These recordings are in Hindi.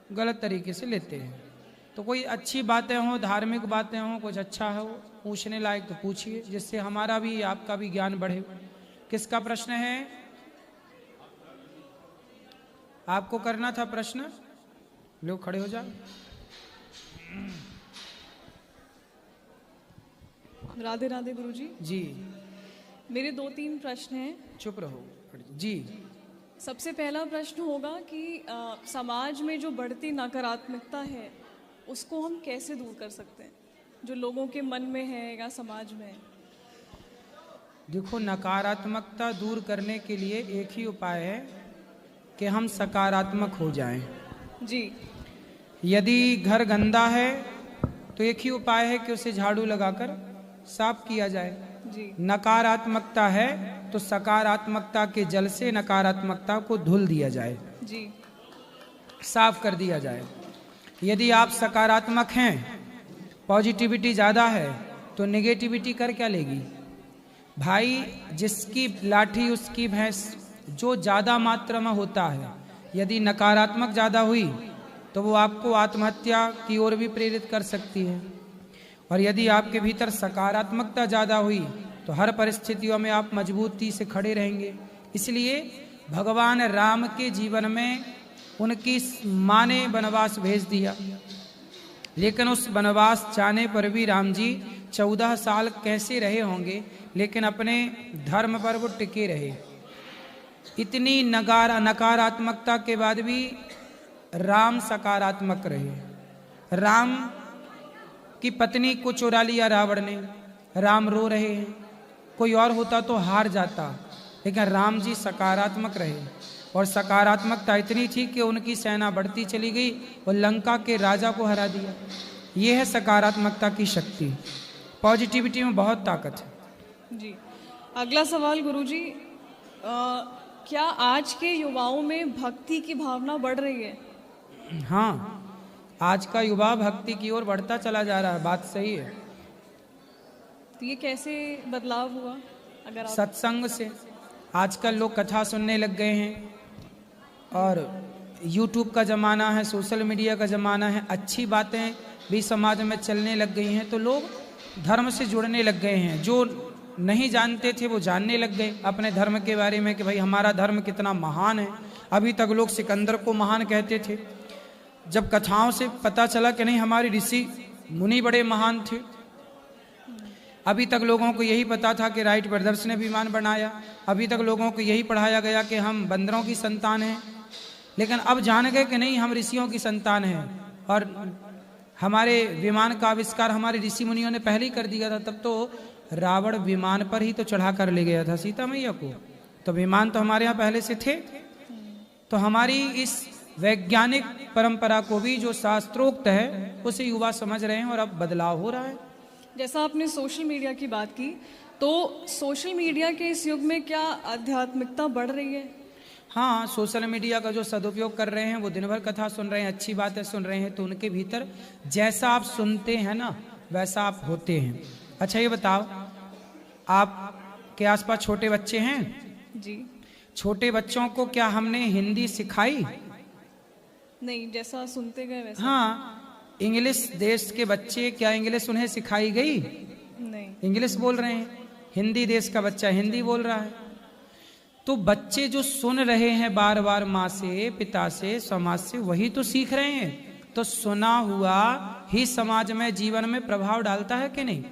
गलत तरीके से लेते हैं। तो कोई अच्छी बातें हों, धार्मिक बातें हों, कुछ अच्छा हो पूछने लायक तो पूछिए, जिससे हमारा भी आपका भी ज्ञान बढ़े। किसका प्रश्न है? आपको करना था प्रश्न, लोग खड़े हो जाओ। राधे राधे गुरुजी। जी मेरे 2-3 प्रश्न हैं। चुप रहो जी। सबसे पहला प्रश्न होगा कि समाज में जो बढ़ती नकारात्मकता है उसको हम कैसे दूर कर सकते हैं, जो लोगों के मन में है या समाज में है? देखो, नकारात्मकता दूर करने के लिए एक ही उपाय है कि हम सकारात्मक हो जाएं। जी। यदि घर गंदा है तो एक ही उपाय है कि उसे झाड़ू लगाकर साफ किया जाए। जी। नकारात्मकता है तो सकारात्मकता के जल से नकारात्मकता को धुल दिया जाए। जी। साफ कर दिया जाए। यदि आप सकारात्मक हैं, पॉजिटिविटी ज़्यादा है, तो नेगेटिविटी कर क्या लेगी भाई? जिसकी लाठी उसकी भैंस, जो ज़्यादा मात्रा में होता है। यदि नकारात्मक ज़्यादा हुई तो वो आपको आत्महत्या की ओर भी प्रेरित कर सकती है, और यदि आपके भीतर सकारात्मकता ज़्यादा हुई तो हर परिस्थितियों में आप मजबूती से खड़े रहेंगे। इसलिए भगवान राम के जीवन में उनकी माँ ने वनवास भेज दिया, लेकिन उस वनवास जाने पर भी राम जी 14 साल कैसे रहे होंगे, लेकिन अपने धर्म पर वो टिके रहे। इतनी नकारात्मकता के बाद भी राम सकारात्मक रहे। राम की पत्नी को चुरा लिया रावण ने, राम रो रहे हैं। कोई और होता तो हार जाता, लेकिन राम जी सकारात्मक रहे, और सकारात्मकता इतनी थी कि उनकी सेना बढ़ती चली गई और लंका के राजा को हरा दिया। ये है सकारात्मकता की शक्ति। पॉजिटिविटी में बहुत ताकत है। जी। अगला सवाल गुरुजी, क्या आज के युवाओं में भक्ति की भावना बढ़ रही है? हाँ, आज का युवा भक्ति की ओर बढ़ता चला जा रहा है। बात सही है। तो ये कैसे बदलाव हुआ? अगर आप... सत्संग से। आजकल लोग कथा सुनने लग गए हैं, और YouTube का ज़माना है, सोशल मीडिया का ज़माना है। अच्छी बातें भी समाज में चलने लग गई हैं, तो लोग धर्म से जुड़ने लग गए हैं। जो नहीं जानते थे वो जानने लग गए अपने धर्म के बारे में, कि भाई हमारा धर्म कितना महान है। अभी तक लोग सिकंदर को महान कहते थे, जब कथाओं से पता चला कि नहीं, हमारे ऋषि मुनि बड़े महान थे। अभी तक लोगों को यही पता था कि राइट ब्रदर्स ने विमान बनाया। अभी तक लोगों को यही पढ़ाया गया कि हम बंदरों की संतान हैं, लेकिन अब जान गए कि नहीं, हम ऋषियों की संतान हैं, और हमारे विमान का आविष्कार हमारे ऋषि मुनियों ने पहले ही कर दिया था। तब तो रावण विमान पर ही तो चढ़ा कर ले गया था सीता मैया को, तो विमान तो हमारे यहाँ पहले से थे। तो हमारी इस वैज्ञानिक परंपरा को भी जो शास्त्रोक्त है उसे युवा समझ रहे हैं, और अब बदलाव हो रहा है। जैसा आपने सोशल मीडिया की बात की, तो सोशल मीडिया के इस युग में क्या आध्यात्मिकता बढ़ रही है? हाँ, सोशल मीडिया का जो सदुपयोग कर रहे हैं वो दिन भर कथा सुन रहे हैं, अच्छी बातें सुन रहे हैं, तो उनके भीतर जैसा आप सुनते हैं ना वैसा आप होते हैं। अच्छा, ये बताओ, आपके आसपास छोटे बच्चे हैं? जी। छोटे बच्चों को क्या हमने हिंदी सिखाई? नहीं, जैसा सुनते गए वैसा। हाँ, इंग्लिश देश के बच्चे, क्या इंग्लिश उन्हें सिखाई गई? नहीं। इंग्लिश बोल रहे हैं। हिंदी देश का बच्चा हिंदी बोल रहा है। तो बच्चे जो सुन रहे हैं बार बार माँ से, पिता से, समाज से, वही तो सीख रहे हैं। तो सुना हुआ ही समाज में, जीवन में प्रभाव डालता है कि नहीं?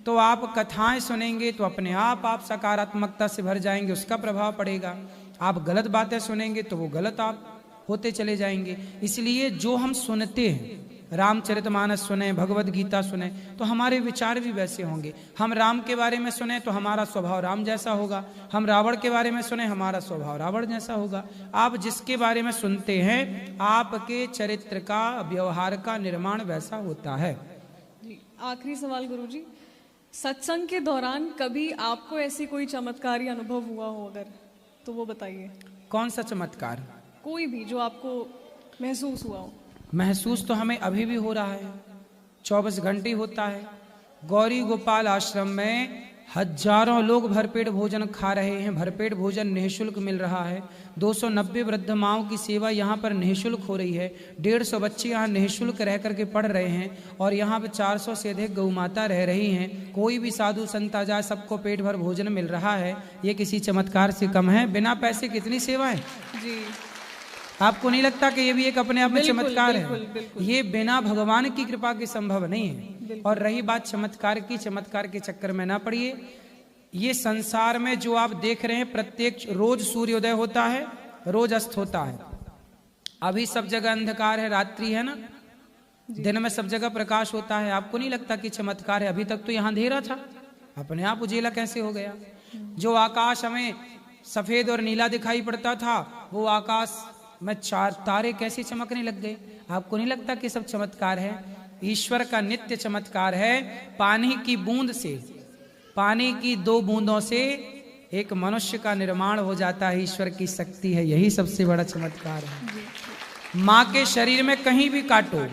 तो आप कथाएं सुनेंगे तो अपने आप सकारात्मकता से भर जाएंगे, उसका प्रभाव पड़ेगा। आप गलत बातें सुनेंगे तो वो गलत आप होते चले जाएंगे। इसलिए जो हम सुनते हैं, रामचरितमानस सुने, भगवत गीता सुने, तो हमारे विचार भी वैसे होंगे। हम राम के बारे में सुने तो हमारा स्वभाव राम जैसा होगा, हम रावण के बारे में सुने हमारा स्वभाव रावण जैसा होगा। आप जिसके बारे में सुनते हैं आपके चरित्र का, व्यवहार का निर्माण वैसा होता है। आखिरी सवाल गुरुजी, सत्संग के दौरान कभी आपको ऐसी कोई चमत्कारी अनुभव हुआ हो अगर, तो वो बताइए। कौन सा चमत्कार? कोई भी जो आपको महसूस हुआ हो। महसूस तो हमें अभी भी हो रहा है, 24 घंटे होता है। गौरी गोपाल आश्रम में हजारों लोग भरपेट भोजन खा रहे हैं, भरपेट भोजन निःशुल्क मिल रहा है। 290 वृद्ध माओं की सेवा यहाँ पर निःशुल्क हो रही है। 150 बच्चे यहाँ निःशुल्क रह करके पढ़ रहे हैं और यहाँ पर 400 से अधिक गौ माता रह रही हैं। कोई भी साधु संत आ जाए, सबको पेट भर भोजन मिल रहा है। ये किसी चमत्कार से कम है? बिना पैसे कितनी सेवा है जी। आपको नहीं लगता कि ये भी एक अपने आप में चमत्कार है? बिल्कुल। ये बिना भगवान की कृपा के संभव नहीं है। और रही बात चमत्कार की, चमत्कार के चक्कर में ना पड़िए। ये संसार में जो आप देख रहे हैं, प्रत्येक रोज सूर्योदय होता है, रोज अस्त होता है। अभी सब जगह अंधकार है, रात्रि है ना, दिन में सब जगह प्रकाश होता है। आपको नहीं लगता कि चमत्कार है? अभी तक तो यहाँ अंधेरा था, अपने आप उजेला कैसे हो गया? जो आकाश हमें सफेद और नीला दिखाई पड़ता था, वो आकाश में 4 तारे कैसे चमकने लग गए? आपको नहीं लगता कि सब चमत्कार है? ईश्वर का नित्य चमत्कार है। पानी की बूंद से, पानी की 2 बूंदों से एक मनुष्य का निर्माण हो जाता है। ईश्वर की शक्ति है, यही सबसे बड़ा चमत्कार है। माँ के शरीर में कहीं भी काटो,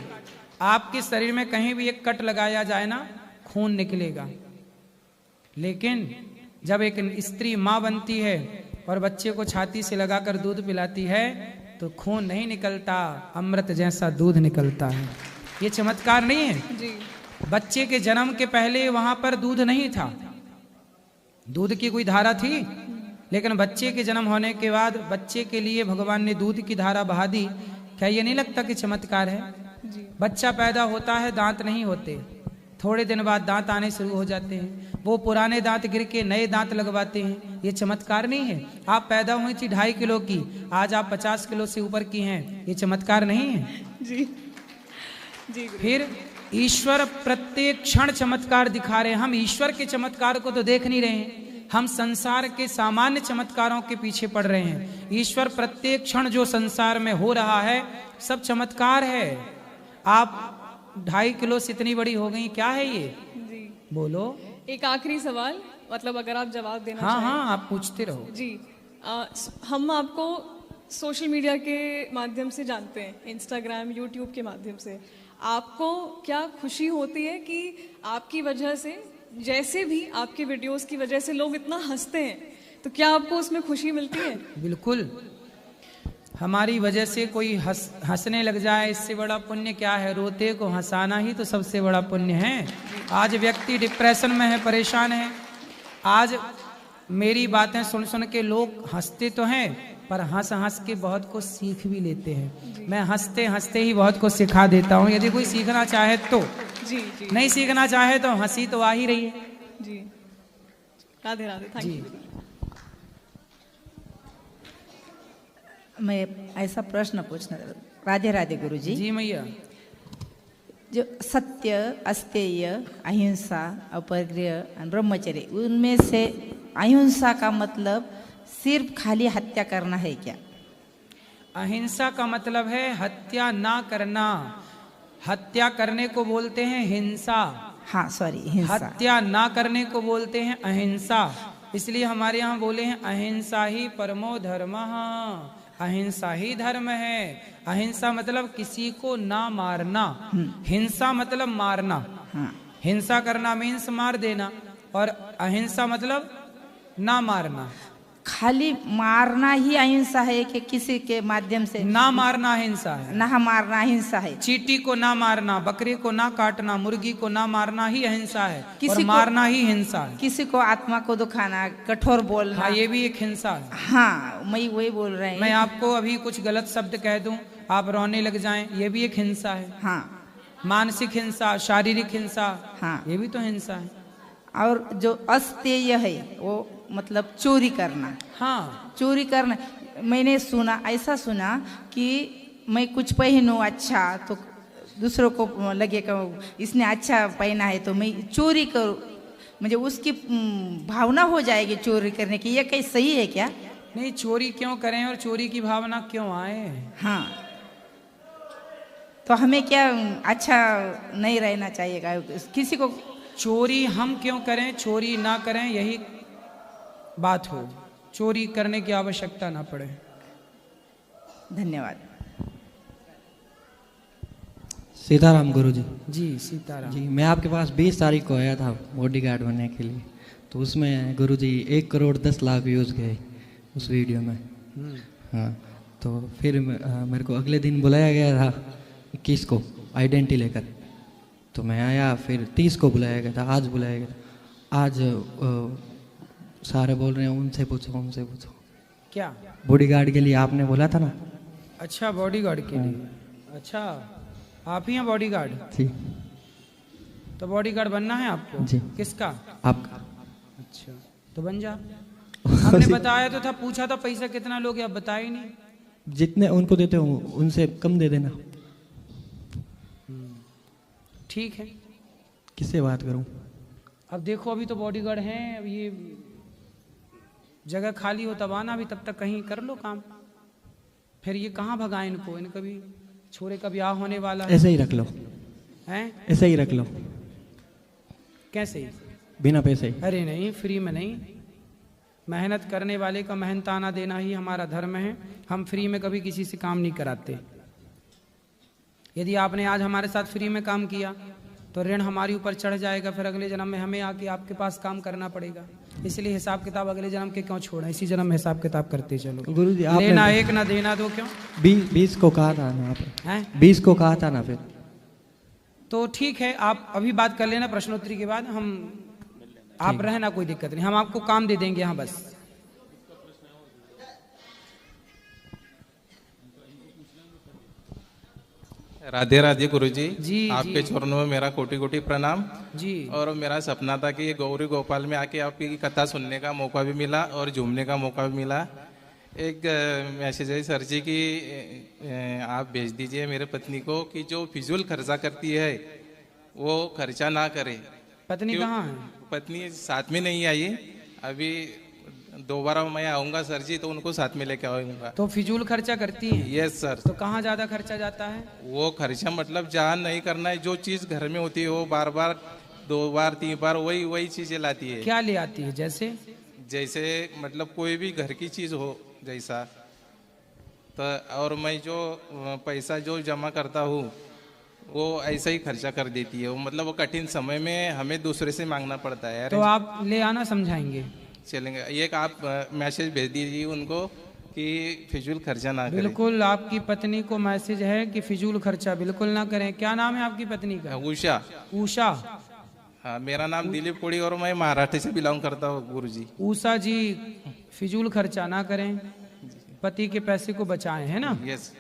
आपके शरीर में कहीं भी एक कट लगाया जाए ना, खून निकलेगा। लेकिन जब एक स्त्री माँ बनती है और बच्चे को छाती से लगाकर दूध पिलाती है, तो खून नहीं निकलता, अमृत जैसा दूध निकलता है। ये चमत्कार नहीं है जी। बच्चे के जन्म के पहले वहां पर दूध नहीं था, दूध की कोई धारा थी, लेकिन बच्चे के जन्म होने के बाद बच्चे के लिए भगवान ने दूध की धारा बहा दी। क्या ये नहीं लगता कि चमत्कार है? जी। बच्चा पैदा होता है, दांत नहीं होते, थोड़े दिन बाद दांत आने शुरू हो जाते हैं। वो पुराने दांत गिर के नए दांत लगवाते हैं। ये चमत्कार नहीं है? आप पैदा हुई थी 2.5 किलो की, आज आप 50 किलो से ऊपर की हैं। ये चमत्कार नहीं है? जी जी। फिर ईश्वर प्रत्येक क्षण चमत्कार दिखा रहे हैं। हम ईश्वर के चमत्कार को तो देख नहीं रहे हैं, हम संसार के सामान्य चमत्कारों के पीछे पड़ रहे हैं। ईश्वर प्रत्येक क्षण जो संसार में हो रहा है, सब चमत्कार है। आप 2.5 किलो से इतनी बड़ी हो गई, क्या है ये? जी। बोलो। एक आखिरी सवाल, मतलब अगर आप जवाब देना हाँ चाहें। हाँ, आप पूछते रहो। जी। हम आपको सोशल मीडिया के माध्यम से जानते हैं, इंस्टाग्राम, यूट्यूब के माध्यम से। आपको क्या खुशी होती है कि आपकी वजह से, जैसे भी आपके वीडियोस की वजह से लोग इतना हंसते हैं, तो क्या आपको उसमें खुशी मिलती है? बिल्कुल। हमारी वजह से कोई हंसने लग जाए, इससे बड़ा पुण्य क्या है? रोते को हंसाना ही तो सबसे बड़ा पुण्य है। आज व्यक्ति डिप्रेशन में है, परेशान है। आज मेरी बातें सुन सुन के लोग हंसते तो हैं, पर हंस हंस के बहुत कुछ सीख भी लेते हैं। मैं हंसते हंसते ही बहुत कुछ सिखा देता हूँ, यदि कोई सीखना चाहे तो। जी जी। नहीं सीखना चाहे तो हंसी तो आ ही रही है। जी। राधे राधे। Thank you. मैं ऐसा प्रश्न पूछना, राधे राधे गुरुजी। जी मैया। जो सत्य, अस्तेय, अहिंसा, अपरिग्रह और ब्रह्मचर्य, उनमें से अहिंसा का मतलब सिर्फ खाली हत्या करना है क्या? अहिंसा का मतलब है हत्या ना करना। हत्या करने को बोलते हैं हिंसा। हाँ सॉरी, हिंसा। हत्या ना करने को बोलते हैं अहिंसा। इसलिए हमारे यहाँ बोले हैं अहिंसा ही परमो धर्मः। अहिंसा ही धर्म है। अहिंसा मतलब किसी को ना मारना, हिंसा मतलब मारना। हाँ। हिंसा करना मीन्स मार देना, और अहिंसा मतलब ना मारना। खाली मारना ही अहिंसा है कि किसी के माध्यम से? ना मारना हिंसा है। ना मारना हिंसा है। चींटी को ना मारना, बकरे को ना काटना, मुर्गी को ना मारना ही अहिंसा है, और किसी को मारना ही हिंसा है। किसी को आत्मा को दुखाना, कठोर बोलना। हाँ, ये भी एक हिंसा है। हाँ, मैं वही बोल रहे हैं। मैं आपको अभी कुछ गलत शब्द कह दूं, आप रोने लग जाएं, ये भी एक हिंसा है। हाँ। मानसिक हिंसा, शारीरिक हिंसा, हाँ। ये भी तो हिंसा है। और जो अस्तेय है वो मतलब चोरी करना। हाँ, चोरी करना, मैंने सुना, ऐसा सुना कि मैं कुछ पहनूं अच्छा तो दूसरों को लगेगा इसने अच्छा पहना है तो मैं चोरी करूं, मुझे उसकी भावना हो जाएगी चोरी करने की। ये कहीं सही है क्या? नहीं, चोरी क्यों करें और चोरी की भावना क्यों आए? हाँ, तो हमें क्या अच्छा नहीं रहना चाहिए किसी को? चोरी हम क्यों करें, चोरी ना करें, यही बात हो। चोरी करने की आवश्यकता ना पड़े। धन्यवाद। सीताराम गुरुजी। जी सीताराम जी, मैं आपके पास 20 तारीख को आया था बॉडीगार्ड बनने के लिए, तो उसमें गुरुजी 1,10,00,000 व्यूज़ गए उस वीडियो में। हाँ, तो फिर मेरे को अगले दिन बुलाया गया था 21 को आइडेंटिटी लेकर, तो मैं आया। फिर 30 को बुलाया गया था, आज बुलाया गया था। आज सारे बोल रहे हैं उनसे पूछो। क्या बॉडीगार्ड के लिए आपने बोला था ना? अच्छा, बॉडीगार्ड के लिए। अच्छा, आप ही हैं बॉडीगार्ड? जी। तो बॉडीगार्ड बनना है आपको? जी। किसका? आपका। अच्छा, तो बन जा। हमने बताया तो था, पूछा था पैसा कितना लोगे, अब बताया ही नहीं। जितने उनको देते हो उनसे कम दे देना। ठीक है। किससे बात करूं? अब देखो, अभी तो बॉडीगार्ड हैं, अब ये जगह खाली हो तब आना, अभी तब तक कहीं कर लो काम। फिर ये कहाँ भगाए इनको, इनका भी छोरे का ब्याह होने वाला है। ऐसे ही रख लो। हैं? ऐसे ही रख लो। कैसे? बिना पैसे ही। अरे नहीं, फ्री में नहीं। मेहनत करने वाले का मेहनताना देना ही हमारा धर्म है। हम फ्री में कभी किसी से काम नहीं कराते। यदि आपने आज हमारे साथ फ्री में काम किया तो ऋण हमारे ऊपर चढ़ जाएगा, फिर अगले जन्म में हमें आके आपके पास काम करना पड़ेगा। इसलिए हिसाब किताब अगले जन्म के क्यों छोड़ा, इसी जन्म में हिसाब किताब करते चलो। गुरुजी आपने लेना एक ना देना दो, क्यों? 20 को कहा था ना आपने? हैं? 20 को कहा था ना? फिर तो ठीक है, आप अभी बात कर लेना प्रश्नोत्तरी के बाद। हम आप रहना, कोई दिक्कत नहीं, हम आपको काम दे देंगे यहाँ बस। राधे राधे गुरुजी। जी, आपके जी। चरणों में मेरा कोटि कोटि प्रणाम। जी। और मेरा सपना था कि गौरी गोपाल में आके आपकी कथा सुनने का मौका भी मिला और झूमने का मौका भी मिला। एक मैसेज है सर जी की, आप भेज दीजिए मेरे पत्नी को कि जो फिजूल खर्चा करती है वो खर्चा ना करे। पत्नी कहाँ है? पत्नी साथ में नहीं आई अभी, दोबारा मैं आऊंगा सर जी तो उनको साथ में लेके आऊंगा। तो फिजूल खर्चा करती हैं? Yes sir. तो कहाँ ज्यादा खर्चा जाता है? वो खर्चा मतलब जहाँ नहीं करना है, जो चीज घर में होती है वो बार बार 2 बार 3 बार वही चीजें लाती है। क्या ले आती है? जैसे मतलब कोई भी घर की चीज हो जैसा, तो और मैं जो पैसा जो जमा करता हूँ वो ऐसा ही खर्चा कर देती है। वो मतलब वो कठिन समय में हमें दूसरे से मांगना पड़ता है। तो आप ले आना, समझाएंगे। चलेंगे। एक आप मैसेज भेज दीजिए उनको कि फिजूल खर्चा ना करें। बिल्कुल, आपकी पत्नी को मैसेज है कि फिजूल खर्चा बिल्कुल ना करें। क्या नाम है आपकी पत्नी का? उषा। उषा। हाँ, मेरा नाम दिलीप कोड़ी और मैं महाराष्ट्र से बिलोंग करता हूँ गुरुजी। उषा जी, फिजूल खर्चा ना करें, पति के पैसे को बचाएं, है ना? यस।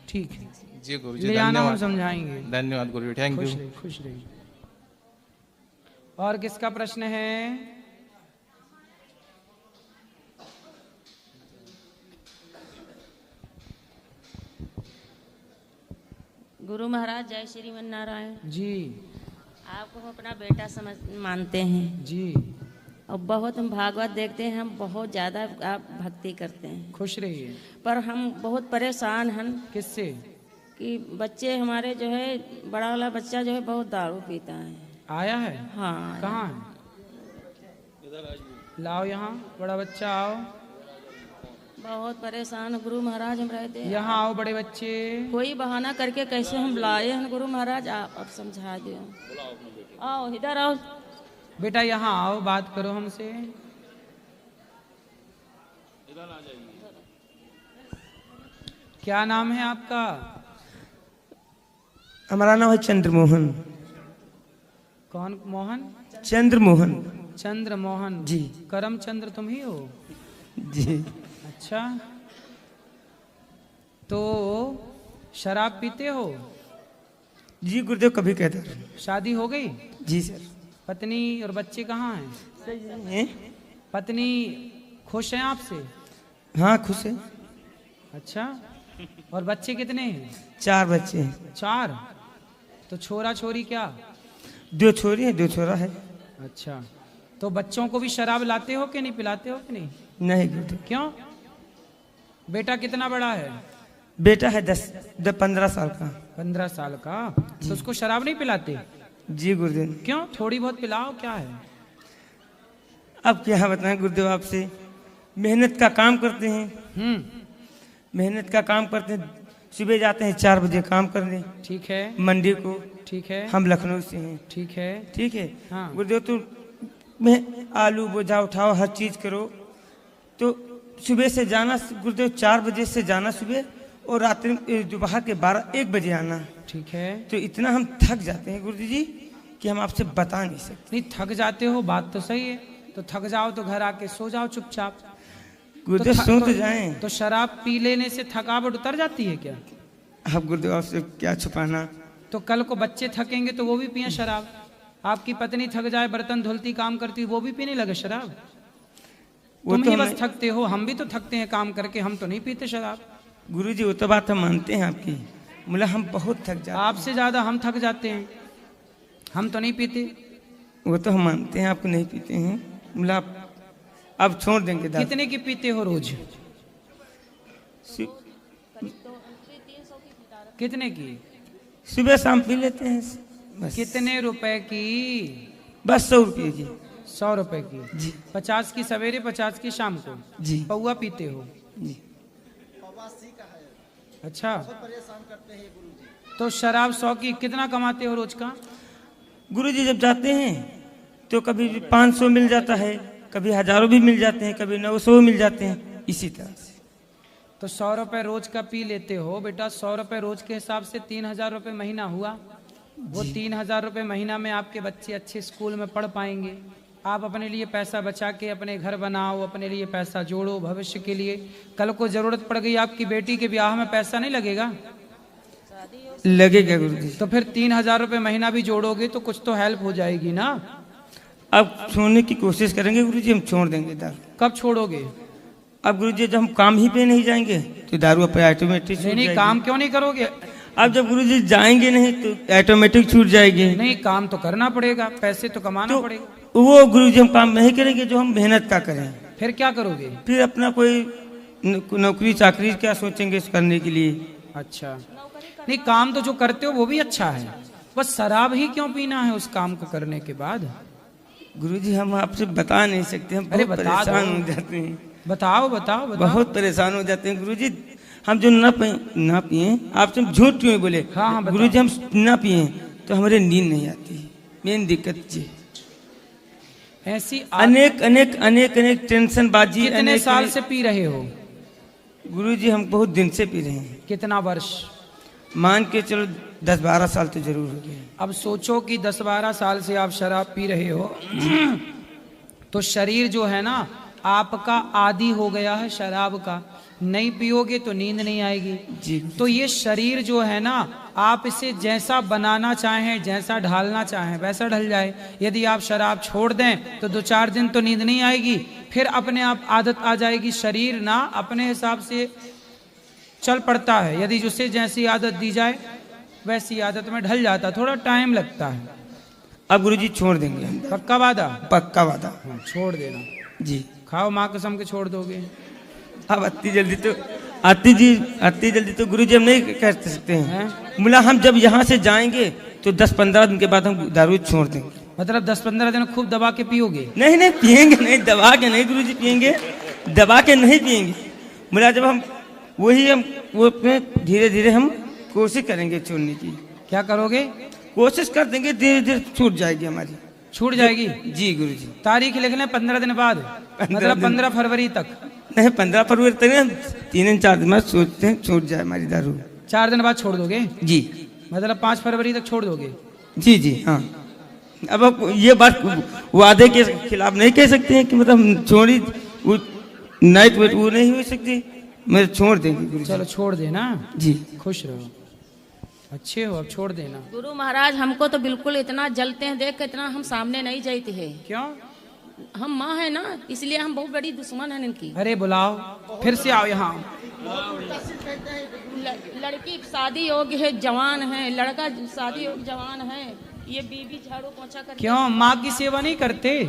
ठीक है जी गुरुजी, ले आना, हम धन्यवाद। समझाएंगे। धन्यवाद गुरुजी, थैंक यू। खुश रहिए। और किसका प्रश्न है? गुरु महाराज जय श्रीमन नारायण जी। आपको हम अपना बेटा समझ मानते हैं जी। और बहुत हम भागवत देखते हैं, हम बहुत ज़्यादा आप भक्ति करते हैं। खुश रहिए। पर हम बहुत परेशान हैं। किससे? कि बच्चे हमारे जो है, बड़ा वाला बच्चा जो है बहुत दारू पीता है। आया है? हाँ। कहाँ है? लाओ यहाँ, बड़ा बच्चा आओ। बहुत परेशान गुरु महाराज हम रहते हैं। यहाँ आओ बड़े बच्चे। कोई बहाना करके कैसे हम लाए हैं गुरु महाराज, आप अब समझा दो। आओ इधर आओ बेटा, यहाँ आओ, बात करो हमसे। क्या नाम है आपका? हमारा नाम है चंद्रमोहन। कौन मोहन? चंद्रमोहन। चंद्रमोहन जी। करमचंद्र तुम ही हो? जी। अच्छा, तो शराब पीते हो? जी गुरुदेव, कभी कहता। शादी हो गई? जी सर। पत्नी और बच्चे कहाँ हैं? हैं? पत्नी खुश हैं आपसे? हाँ, खुश है। अच्छा, और बच्चे कितने हैं? 4 बच्चे हैं। 4? तो छोरा छोरी क्या? 2 छोरी है, 2 छोरा है। अच्छा, तो बच्चों को भी शराब लाते हो कि नहीं, पिलाते हो कि नहीं? नहीं गुरुदेव। क्यों? बेटा कितना बड़ा है? बेटा है 15 साल का। 15 साल का? तो उसको शराब नहीं पिलाते? जी गुरुदेव। क्यों? थोड़ी बहुत पिलाओ, क्या है? अब क्या बताएं गुरुदेव आपसे, मेहनत का काम करते हैं। मेहनत का काम करते हैं, सुबह जाते हैं 4 बजे काम करने ठीक है, मंडी को। ठीक है, हम लखनऊ से हैं। ठीक है, ठीक है। हाँ। गुरुदेव तो में आलू बोझा उठाओ, हर चीज करो। तो सुबह से जाना गुरुदेव 4 बजे से जाना सुबह, और रात्रि दोपहर के 12-1 बजे आना। ठीक है। तो इतना हम थक जाते हैं गुरुजी जी कि हम आपसे बता नहीं सकते। नहीं थक जाते हो, बात तो सही है। तो थक जाओ तो घर आके सो जाओ चुपचाप। गुरुदेव सो तो जाएं। तो शराब पी लेने से थकावट उतर जाती है क्या? अब गुरुदेव आपसे क्या छुपाना। तो कल को बच्चे थकेंगे तो वो भी पिए शराब। आपकी पत्नी थक जाए, बर्तन धुलती काम करती, वो भी पीने लगे शराब। वो तुम तो ही बस थकते हो, हम भी तो थकते हैं काम करके, हम तो नहीं पीते शराब। गुरुजी वो तो बात हम मानते हैं आपकी, मतलब हम बहुत थक जाते हैं। आपसे ज्यादा हम थक जाते हैं, हम तो नहीं पीते। वो तो हम मानते हैं आपको नहीं पीते हैं, मतलब अब छोड़ देंगे दारू। कितने की पीते हो रोज? कितने की? सुबह शाम पी लेते हैं बस। कितने रुपए की? बस 100 रुपये की। 100 रुपए की जी। 50 की सवेरे, 50 की शाम को जी। पौवा पीते हो? जी। अच्छा। तो शराब 100 की कितना कमाते हो रोज का? गुरुजी जब जाते हैं तो कभी 500 मिल जाता है, कभी हजारों भी मिल जाते हैं, कभी 900 मिल जाते हैं, इसी तरह से। तो 100 रुपए रोज का पी लेते हो बेटा। 100 रुपए रोज के हिसाब से 3000 रुपए महीना हुआ। वो 3000 रुपए महीना में आपके बच्चे अच्छे स्कूल में पढ़ पाएंगे। आप अपने लिए पैसा बचा के अपने घर बनाओ, अपने लिए पैसा जोड़ो भविष्य के लिए। कल को जरूरत पड़ गई आपकी बेटी के ब्याह में, पैसा नहीं लगेगा? लगेगा गुरुजी। तो फिर 3000 रुपए महीना भी जोड़ोगे तो कुछ तो हेल्प हो जाएगी ना। अब छोड़ने की कोशिश करेंगे गुरुजी, हम छोड़ देंगे दारू। कब छोड़ोगे? अब गुरुजी जब हम काम ही पे नहीं जाएंगे तो दारू अपने ऑटोमेटिक नहीं नहीं, काम क्यों नहीं करोगे? अब जब गुरुजी जाएंगे नहीं तो ऑटोमेटिक छूट जाएगी। नहीं, काम तो करना पड़ेगा, पैसे तो कमाना पड़ेगा। वो गुरुजी हम काम नहीं करेंगे जो हम मेहनत का करें। फिर क्या करोगे? फिर अपना कोई नौकरी चाकरी क्या सोचेंगे इस करने के लिए। अच्छा। नहीं, काम तो जो करते हो वो भी अच्छा है, बस शराब ही क्यों पीना है उस काम को करने के बाद? गुरुजी हम आपसे बता नहीं सकते, हम अरे बहुत बता परेशान दो। हो जाते हैं। बताओ बताओ बताओ। बहुत परेशान हो जाते हैं गुरुजी। हम जो ना पिए आपसे हम झूठ क्यों बोले। हाँ हाँ, गुरुजी हम ना पिए तो हमारे नींद नहीं आती, मेन दिक्कत जी। ऐसी अनेक अनेक अनेक अनेक टेंशन बाजी। कितने साल से पी रहे हो? गुरुजी हम बहुत दिन से पी रहे हैं। कितना वर्ष? मान के चलो 10-12 साल तो जरूर हो गए। अब सोचो कि 10-12 साल से आप शराब पी रहे हो तो शरीर जो है ना आपका आदी हो गया है शराब का। नहीं पियोगे तो नींद नहीं आएगी जी। तो ये शरीर जो है ना आप इसे जैसा बनाना चाहें, जैसा ढालना चाहें वैसा ढल जाए। यदि आप शराब छोड़ दें तो 2-4 दिन तो नींद नहीं आएगी, फिर अपने आप आदत आ जाएगी। शरीर ना अपने हिसाब से चल पड़ता है, यदि उसे जैसी आदत दी जाए वैसी आदत में ढल जाता, थोड़ा टाइम लगता है। अब गुरुजी छोड़ देंगे हम। पक्का वादा? पक्का वादा। हाँ, छोड़ देना जी। खाओ, माँ कसम के छोड़ दोगे? अब अति जल्दी तो गुरुजी हम नहीं कह सकते हैं। बोला हम जब यहाँ से जाएंगे तो 10-15 दिन के बाद हम दारू छोड़ देंगे। मतलब 10-15 दिन खूब दबा के पियोगे? नहीं नहीं पियेंगे नहीं, दबा के नहीं गुरुजी पियेंगे, दबा के नहीं पियेंगे। बोला जब हम वही हम वो धीरे धीरे हम कोशिश करेंगे छोड़ने की। क्या करोगे? कोशिश कर देंगे, धीरे धीरे छूट जाएगी हमारी। छूट जाएगी? जी गुरुजी। तारीख लिख लें 15 दिन बाद, मतलब 15 फरवरी तक। नहीं 15 फरवरी तक 3-4 दिन बाद सोचते हैं छूट जाए हमारी दारू। 4 दिन बाद छोड़ दोगे? जी। मतलब 5 फरवरी तक छोड़ दोगे? जी जी हाँ। अब आप ये बात वादे के खिलाफ नहीं कह सकते हैं कि मतलब छोड़ी वो नाइट वेट वो नहीं हो सकती, मैं छोड़ देंगे। चलो छोड़ देना जी। खुश रहो, अच्छे हो, अब छोड़ देना। गुरु महाराज हमको तो बिल्कुल इतना जलते हैं देख के, इतना हम सामने नहीं जाते हैं। क्यों? हम माँ है ना, इसलिए हम बहुत बड़ी दुश्मन है इनकी। अरे बुलाओ, फिर से आओ यहाँ। लड़की शादी योग्य है, जवान है, लड़का शादी योग्य जवान है, ये बीबी झाड़ू पोछा कर। क्यों माँ की सेवा नहीं करते?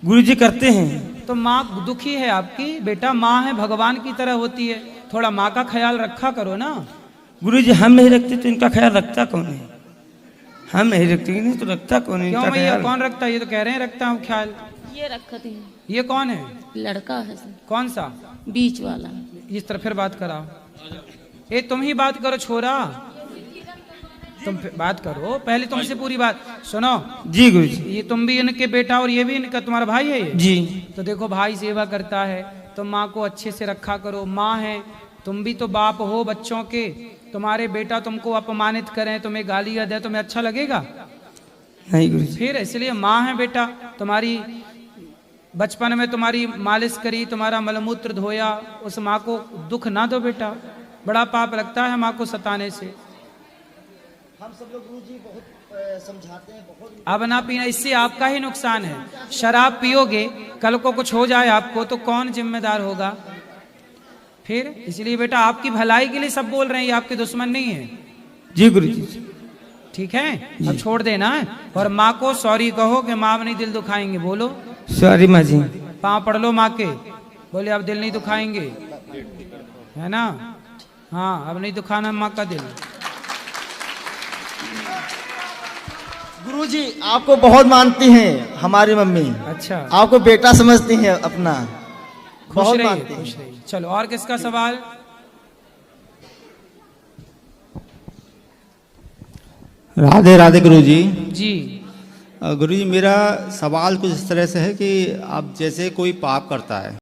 गुरुजी करते हैं। तो माँ दुखी है आपकी? बेटा माँ है, भगवान की तरह होती है, थोड़ा माँ का ख्याल रखा करो ना। गुरुजी हम नहीं रखते तो इनका ख्याल रखता कौन है? हम नहीं रखते नहीं तो रखता कौन है? क्यों भैया, कौन रखता है? ये तो कह रहे हैं रखता हूँ ख्याल। ये रखती है। ये कौन है? लड़का है। कौन सा? बीच वाला। इस तरह फिर बात कराओ। ये तुम ही बात करो छोरा, तुम बात करो पहले, तुमसे पूरी बात सुनो। जी गुरु जी। ये तुम भी इनके बेटा और ये भी इनका तुम्हारा भाई है ये? जी। तो देखो भाई सेवा करता है, तो माँ को अच्छे से रखा करो, माँ है, तुम भी तो बाप हो बच्चों के। तुम्हारे बेटा तुमको अपमानित करें, तुम्हें गालियां दे, तुम्हें अच्छा लगेगा? नहीं गुरु जी। फिर इसलिए माँ है बेटा, तुम्हारी बचपन में तुम्हारी मालिश करी, तुम्हारा मलमूत्र धोया, उस माँ को दुख ना दो बेटा, बड़ा पाप लगता है माँ को सताने से। हम सब लोग गुरु जी बहुत समझाते हैं, बहुत। अब ना पीना, इससे आपका ही नुकसान है। शराब पियोगे, कल को कुछ हो जाए आपको तो कौन जिम्मेदार होगा? फिर इसलिए बेटा आपकी भलाई के लिए सब बोल रहे हैं, ये आपके दुश्मन नहीं है। जी गुरु जी। ठीक है, अब छोड़ देना है, और माँ को सॉरी कहो कि माँ नहीं दिल दुखाएंगे, बोलो सॉरी माँ जी। पाँव पढ़ लो माँ के, बोले अब दिल नहीं दुखाएंगे, है ना? हाँ, अब नहीं दुखाना माँ का दिल। गुरु जी आपको बहुत मानती हैं हमारी मम्मी। अच्छा, आपको बेटा समझती हैं अपना, खुश बहुत रहिए, मानती हैं। खुश रहिए। चलो और किसका सवाल? राधे राधे गुरु जी। जी गुरु जी मेरा सवाल कुछ इस तरह से है कि अब जैसे कोई पाप करता है